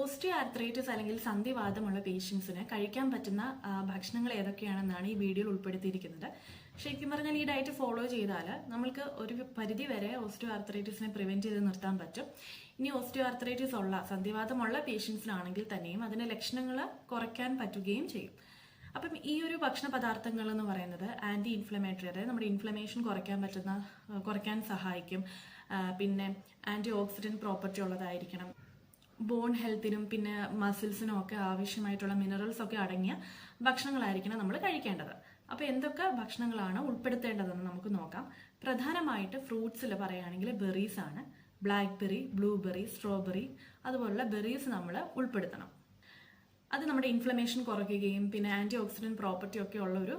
Osteo arthritis അല്ലെങ്കിൽ സന്ധിവാതമുള്ള പേഷ്യൻസിന് കഴിക്കാൻ പറ്റുന്ന ഭക്ഷണങ്ങൾ ഏതൊക്കെയാണെന്നാണ് ഈ വീഡിയോയിൽ ഉൾപ്പെടുത്തിയിരിക്കുന്നത്. ശരിക്കും പറഞ്ഞാൽ ഈ ഡയറ്റ് ഫോളോ ചെയ്താൽ നമ്മൾക്ക് ഒരു പരിധി വരെ ഓസ്റ്റിയോ ആർത്രൈറ്റിസിനെ പ്രിവെന്റ് ചെയ്ത് നിർത്താൻ പറ്റും. ഇനി ഓസ്റ്റിയോ ആർത്രൈറ്റിസ് ഉള്ള സന്ധിവാതമുള്ള പേഷ്യൻസിനാണെങ്കിൽ തന്നെയും അതിന്റെ ലക്ഷണങ്ങൾ കുറയ്ക്കാൻ പറ്റുകയും ചെയ്യും. അപ്പം ഈ ഒരു ഭക്ഷണ പദാർത്ഥങ്ങൾ എന്ന് പറയുന്നത് ആന്റി ഇൻഫ്ലമേറ്ററി, അതായത് നമ്മുടെ ഇൻഫ്ലമേഷൻ കുറയ്ക്കാൻ സഹായിക്കും. പിന്നെ ആന്റി ഓക്സിഡന്റ് പ്രോപ്പർട്ടി ഉള്ളതായിരിക്കണം. ബോൺ ഹെൽത്തിനും പിന്നെ മസിൽസിനും ഒക്കെ ആവശ്യമായിട്ടുള്ള മിനറൽസ് ഒക്കെ അടങ്ങിയ ഭക്ഷണങ്ങളായിരിക്കണം നമ്മൾ കഴിക്കേണ്ടത്. അപ്പോൾ എന്തൊക്കെ ഭക്ഷണങ്ങളാണ് ഉൾപ്പെടുത്തേണ്ടതെന്ന് നമുക്ക് നോക്കാം. പ്രധാനമായിട്ട് ഫ്രൂട്ട്സിൽ പറയുകയാണെങ്കിൽ ബെറീസ് ആണ്. ബ്ലാക്ക്ബെറി, ബ്ലൂബെറി, സ്ട്രോബെറി അതുപോലുള്ള ബെറീസ് നമ്മൾ ഉൾപ്പെടുത്തണം. അത് നമ്മുടെ ഇൻഫ്ലമേഷൻ കുറയ്ക്കുകയും പിന്നെ ആന്റി ഓക്സിഡന്റ് പ്രോപ്പർട്ടി ഒക്കെ ഉള്ള ഒരു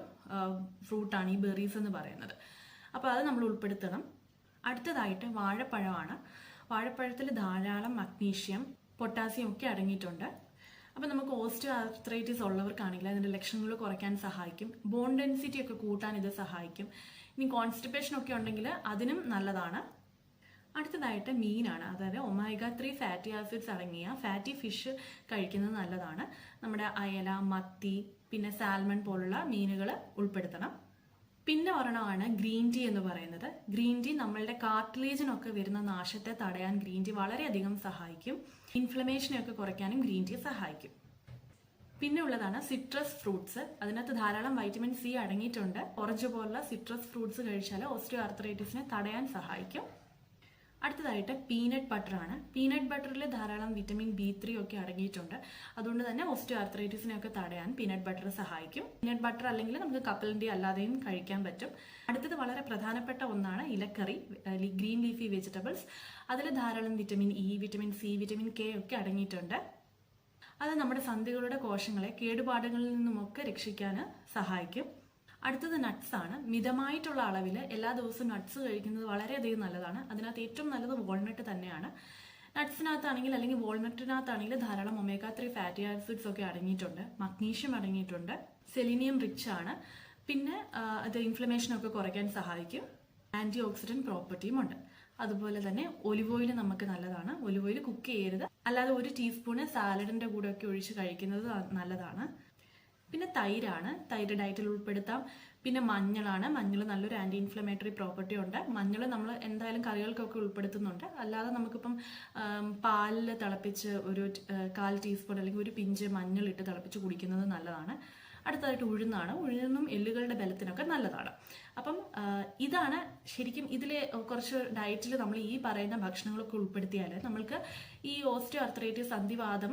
ഫ്രൂട്ടാണ് ഈ ബെറീസ് എന്ന് പറയുന്നത്. അപ്പോൾ അത് നമ്മൾ ഉൾപ്പെടുത്തണം. അടുത്തതായിട്ട് വാഴപ്പഴമാണ്. വാഴപ്പഴത്തിൽ ധാരാളം മഗ്നീഷ്യം, പൊട്ടാസ്യം ഒക്കെ അടങ്ങിയിട്ടുണ്ട്. അപ്പം നമുക്ക് ഓസ്റ്റിയോ ആർത്രൈറ്റിസ് ഉള്ളവർക്കാണെങ്കിൽ അതിന്റെ ലക്ഷണങ്ങൾ കുറയ്ക്കാൻ സഹായിക്കും. ബോൺ ഡെൻസിറ്റി ഒക്കെ കൂട്ടാൻ ഇത് സഹായിക്കും. ഇനി കോൺസ്റ്റിപ്പേഷൻ ഒക്കെ ഉണ്ടെങ്കിൽ അതിനും നല്ലതാണ്. അടുത്തതായിട്ട് മീനാണ്. അതായത് ഒമേഗ 3 ഫാറ്റി ആസിഡ്സ് അടങ്ങിയ ഫാറ്റി ഫിഷ് കഴിക്കുന്നത് നല്ലതാണ്. നമ്മുടെ അയല, മത്തി, പിന്നെ സാൽമൺ പോലുള്ള മീനുകൾ ഉൾപ്പെടുത്തണം. പിന്നെ ഒരെണ്ണമാണ് ഗ്രീൻ ടീ എന്ന് പറയുന്നത്. ഗ്രീൻ ടീ നമ്മളുടെ കാർട്ടിലേജിനൊക്കെ വരുന്ന നാശത്തെ തടയാൻ ഗ്രീൻ ടീ വളരെയധികം സഹായിക്കും. ഇൻഫ്ലമേഷനെയൊക്കെ കുറയ്ക്കാനും ഗ്രീൻ ടീ സഹായിക്കും. പിന്നെ ഉള്ളതാണ് സിട്രസ് ഫ്രൂട്ട്സ്. അതിനകത്ത് ധാരാളം വൈറ്റമിൻ സി അടങ്ങിയിട്ടുണ്ട്. ഓറഞ്ച് പോലുള്ള സിട്രസ് ഫ്രൂട്ട്സ് കഴിച്ചാൽ ഓസ്റ്റിയോ ആർത്രൈറ്റിസിനെ തടയാൻ സഹായിക്കും. അടുത്തതായിട്ട് പീനട്ട് ബട്ടർ ആണ്. പീനട്ട് ബട്ടറിൽ ധാരാളം വിറ്റമിൻ B3 ഒക്കെ അടങ്ങിയിട്ടുണ്ട്. അതുകൊണ്ട് തന്നെ ഓസ്റ്റിയോ ആർത്രൈറ്റിസിനെ ഒക്കെ തടയാൻ പീനട്ട് ബട്ടർ സഹായിക്കും. പീനട്ട് ബട്ടർ അല്ലെങ്കിൽ നമുക്ക് കപ്പലണ്ടി അല്ലാതെയും കഴിക്കാൻ പറ്റും. അടുത്തത് വളരെ പ്രധാനപ്പെട്ട ഒന്നാണ് ഇലക്കറി, ഗ്രീൻ ലീഫി വെജിറ്റബിൾസ്. അതിൽ ധാരാളം vitamin E, vitamin C, vitamin K ഒക്കെ അടങ്ങിയിട്ടുണ്ട്. അത് നമ്മുടെ സന്ധികളുടെ കോശങ്ങളെ കേടുപാടുകളിൽ നിന്നുമൊക്കെ രക്ഷിക്കാൻ സഹായിക്കും. അടുത്തത് നട്ട്സ് ആണ്. മിതമായിട്ടുള്ള അളവിൽ എല്ലാ ദിവസവും നട്ട്സ് കഴിക്കുന്നത് വളരെയധികം നല്ലതാണ്. അതിനകത്ത് ഏറ്റവും നല്ലത് വാൾനട്ട് തന്നെയാണ്. നട്ട്സിനകത്താണെങ്കിൽ അല്ലെങ്കിൽ വാൾനട്ടിനകത്താണെങ്കിൽ ധാരാളം ഒമേഗ 3 ഫാറ്റി ആസിഡ്സ് ഒക്കെ അടങ്ങിയിട്ടുണ്ട്. മഗ്നീഷ്യം അടങ്ങിയിട്ടുണ്ട്. സെലിനിയം റിച്ച് ആണ്. പിന്നെ അത് ഇൻഫ്ലമേഷനൊക്കെ കുറയ്ക്കാൻ സഹായിക്കും. ആന്റി ഓക്സിഡന്റ് പ്രോപ്പർട്ടിയും ഉണ്ട്. അതുപോലെ തന്നെ ഒലിവ് ഓയിൽ നമുക്ക് നല്ലതാണ്. ഒലിവ് ഓയിൽ കുക്ക് ചെയ്യരുത്. അല്ലാതെ 1 ടീസ്പൂണ് സാലഡിന്റെ കൂടെ ഒക്കെ ഒഴിച്ച് കഴിക്കുന്നത് നല്ലതാണ്. പിന്നെ തൈരാണ്. തൈര് ഡയറ്റിൽ ഉൾപ്പെടുത്താം. പിന്നെ മഞ്ഞളാണ്. മഞ്ഞൾ നല്ലൊരു ആന്റി ഇൻഫ്ലമേറ്ററി പ്രോപ്പർട്ടി ഉണ്ട്. മഞ്ഞൾ നമ്മൾ എന്തായാലും കറികൾക്കൊക്കെ ഉൾപ്പെടുത്തുന്നുണ്ട്. അല്ലാതെ നമുക്കിപ്പം പാലിൽ തിളപ്പിച്ച് ഒരു 1/4 ടീസ്പൂൺ അല്ലെങ്കിൽ ഒരു പിഞ്ച് മഞ്ഞൾ ഇട്ട് തിളപ്പിച്ച് കുടിക്കുന്നത് നല്ലതാണ്. അടുത്തതായിട്ട് ഉഴുന്നാണ്. ഉഴുന്നും എല്ലുകളുടെ ബലത്തിനൊക്കെ നല്ലതാണ്. അപ്പം ഇതാണ് ശരിക്കും ഇതിലെ കുറച്ച് ഡയറ്റിൽ നമ്മൾ ഈ പറയുന്ന ഭക്ഷണങ്ങളൊക്കെ ഉൾപ്പെടുത്തിയാൽ നമ്മൾക്ക് ഈ ഓസ്റ്റിയോ ആർത്രൈറ്റിസ്, സന്ധിവാതം